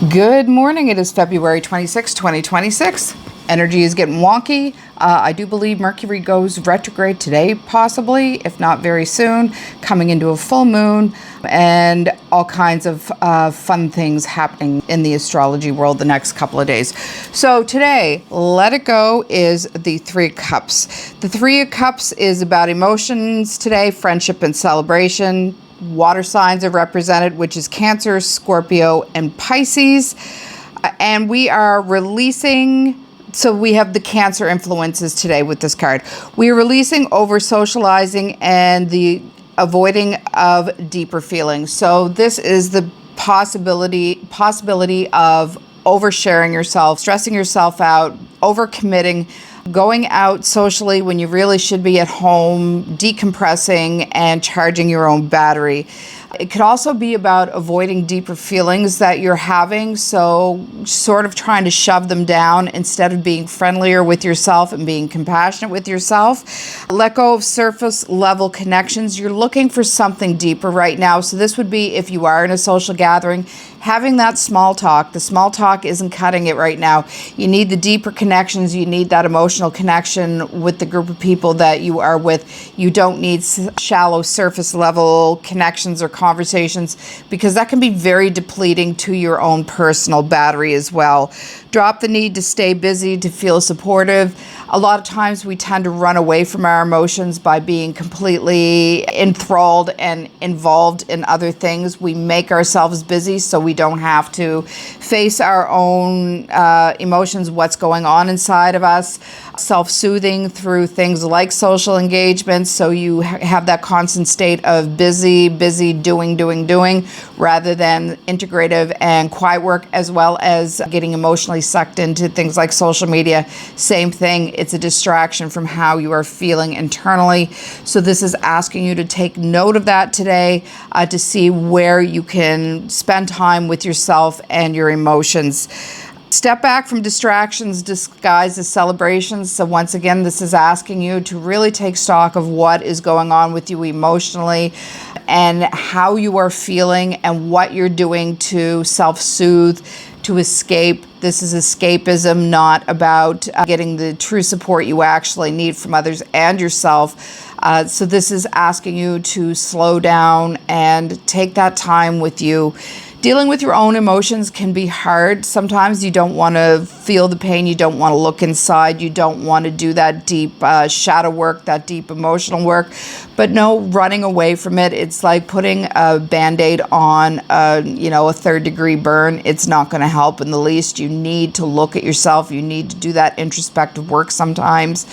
Good morning. It is February 26, 2026. Energy is getting wonky. I do believe Mercury goes retrograde today, possibly, if not very soon, coming into a full moon, and all kinds of fun things happening in the astrology world the next couple of days. So today, Let It Go is the Three of Cups. The Three of Cups is about emotions today, friendship and celebration. Water signs are represented, which is Cancer, Scorpio, and Pisces. And we are releasing, so we have the Cancer influences today with this card. We are releasing over socializing and the avoiding of deeper feelings. So this is the possibility of oversharing yourself, stressing yourself out, overcommitting, going out socially when you really should be at home, decompressing and charging your own battery. It could also be about avoiding deeper feelings that you're having, so sort of trying to shove them down instead of being friendlier with yourself and being compassionate with yourself. Let go of surface level connections. You're looking for something deeper right now, so this would be if you are in a social gathering, having that small talk. The small talk isn't cutting it right now. You need the deeper connections. You need that emotional connection with the group of people that you are with. You don't need shallow surface level connections or conversations, because that can be very depleting to your own personal battery as well. Drop the need to stay busy, to feel supportive. A lot of times we tend to run away from our emotions by being completely enthralled and involved in other things. We make ourselves busy so we don't have to face our own emotions, what's going on inside of us. Self-soothing through things like social engagements, so you have that constant state of busy, doing, rather than integrative and quiet work, as well as getting emotionally sucked into things like social media. Same thing, it's a distraction from how you are feeling internally. So this is asking you to take note of that today, to see where you can spend time with yourself and your emotions. Step back from distractions disguised as celebrations. So once again, this is asking you to really take stock of what is going on with you emotionally and how you are feeling and what you're doing to self-soothe, to escape. This is escapism, not about getting the true support you actually need from others and yourself. So this is asking you to slow down and take that time with you. Dealing with your own emotions can be hard. Sometimes you don't want to feel the pain. You don't want to look inside. You don't want to do that deep shadow work, that deep emotional work. But no running away from it. It's like putting a Band-Aid on a third-degree burn. It's not going to help in the least. You need to look at yourself. You need to do that introspective work sometimes,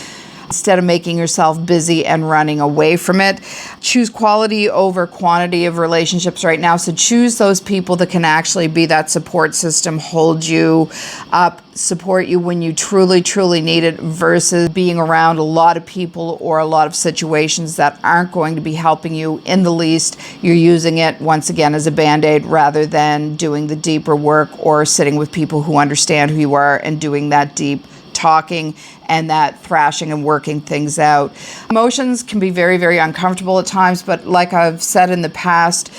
instead of making yourself busy and running away from it. Choose quality over quantity of relationships right now. So choose those people that can actually be that support system, hold you up, support you when you truly, truly need it, versus being around a lot of people or a lot of situations that aren't going to be helping you in the least. You're using it, once again, as a Band-Aid rather than doing the deeper work or sitting with people who understand who you are and doing that deep talking and that thrashing and working things out. Emotions can be very, very uncomfortable at times, but like I've said in the past,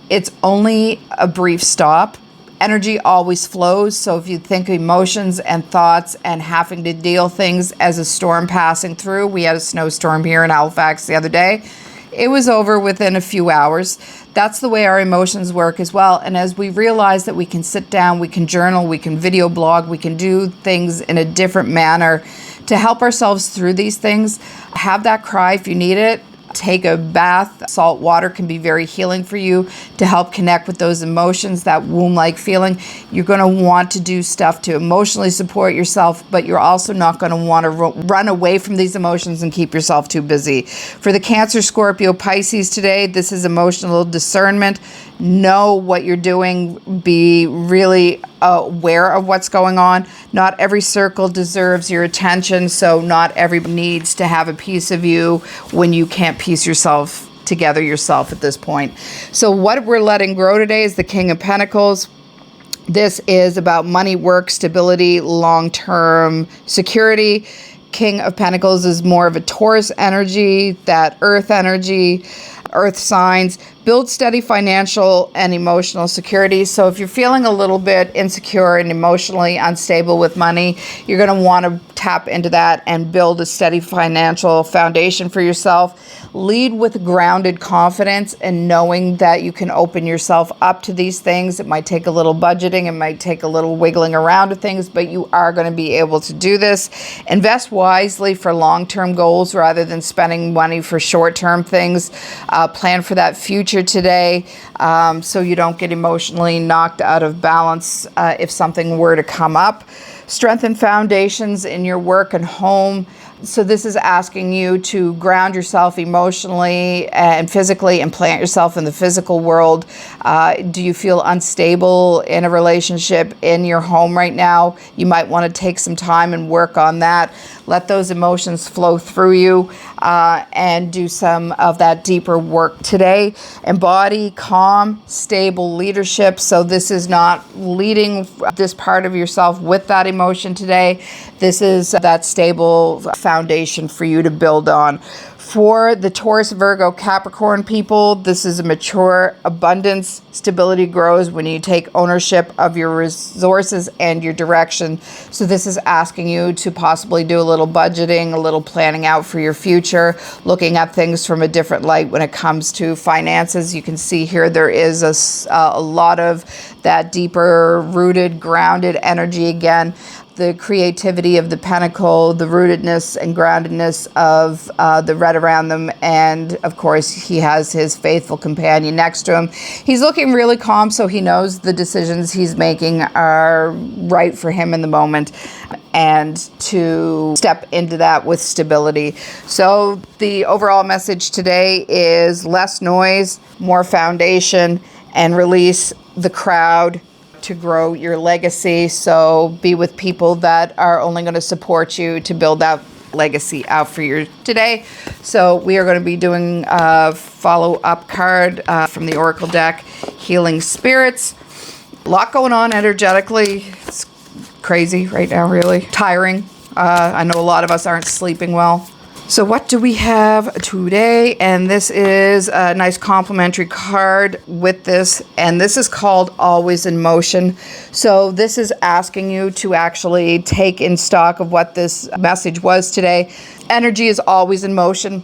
it's only a brief stop. Energy always flows, so if you think emotions and thoughts and having to deal things as a storm passing through, we had a snowstorm here in Halifax the other day. It was over within a few hours. That's the way our emotions work as well. And as we realize that we can sit down, we can journal, we can video blog, we can do things in a different manner to help ourselves through these things. Have that cry if you need it. Take a bath. Salt water can be very healing for you to help connect with those emotions, that womb-like feeling. You're going to want to do stuff to emotionally support yourself, but you're also not going to want to run away from these emotions and keep yourself too busy. For the Cancer, Scorpio, Pisces today, this is emotional discernment. Know what you're doing. Be really aware of what's going on. Not every circle deserves your attention, so not everybody needs to have a piece of you when you can't piece yourself together yourself at this point. So what we're letting grow today is the King of Pentacles. This is about money, work, stability, long-term security. King of Pentacles is more of a Taurus energy, that earth energy. Earth signs, Build steady financial and emotional security. So if you're feeling a little bit insecure and emotionally unstable with money, you're going to want to tap into that and build a steady financial foundation for yourself. Lead with grounded confidence and knowing that you can open yourself up to these things. It might take a little budgeting, it might take a little wiggling around of things, but you are going to be able to do this. Invest wisely for long-term goals rather than spending money for short-term things. Plan for that future today, so you don't get emotionally knocked out of balance if something were to come up. Strengthen foundations in your work and home. So this is asking you to ground yourself emotionally and physically and plant yourself in the physical world. Do you feel unstable in a relationship in your home right now? You might want to take some time and work on that. Let those emotions flow through you and do some of that deeper work today. Embody calm, stable leadership. So this is not leading this part of yourself with that emotion today. This is that stable foundation for you to build on. For the Taurus, Virgo, Capricorn people, this is a mature abundance. Stability grows when you take ownership of your resources and your direction. So this is asking you to possibly do a little budgeting, a little planning out for your future, looking at things from a different light when it comes to finances. You can see here there is a lot of that deeper rooted, grounded energy again. The creativity of the pentacle, the rootedness and groundedness of the red around them, and of course he has his faithful companion next to him. He's looking really calm, so he knows the decisions he's making are right for him in the moment, and to step into that with stability. So the overall message today is less noise, more foundation, and release the crowd to grow your legacy. So be with people that are only going to support you to build that legacy out for you today. So we are going to be doing a follow-up card from the Oracle deck, Healing Spirits. A lot going on energetically. It's crazy right now, really. Tiring. I know a lot of us aren't sleeping well. So what do we have today? And this is a nice complimentary card with this. And this is called Always in Motion. So this is asking you to actually take in stock of what this message was today. Energy is always in motion,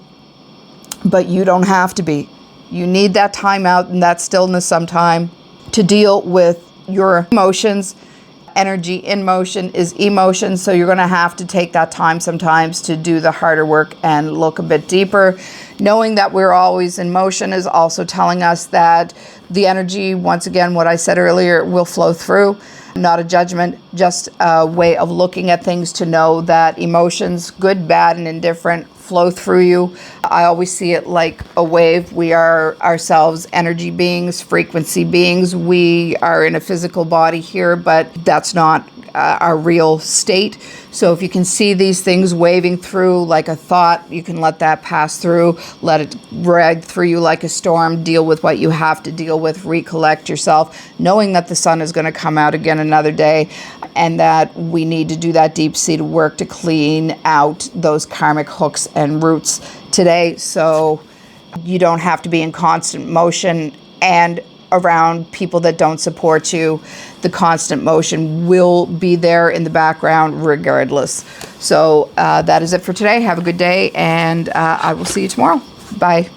but you don't have to be. You need that time out and that stillness sometime to deal with your emotions. Energy in motion is emotion, so you're going to have to take that time sometimes to do the harder work and look a bit deeper. Knowing that we're always in motion is also telling us that the energy, once again, what I said earlier, will flow through. Not a judgment, just a way of looking at things to know that emotions, good, bad, and indifferent, flow through you. I always see it like a wave. We are ourselves energy beings, frequency beings. We are in a physical body here, but that's not our real state. So if you can see these things waving through like a thought, you can let that pass through, let it drag through you like a storm, deal with what you have to deal with, recollect yourself, knowing that the sun is going to come out again another day, and that we need to do that deep-seated work to clean out those karmic hooks and roots today. So you don't have to be in constant motion and around people that don't support you. The constant motion will be there in the background regardless. So that is it for today. Have a good day, and I will see you tomorrow. Bye.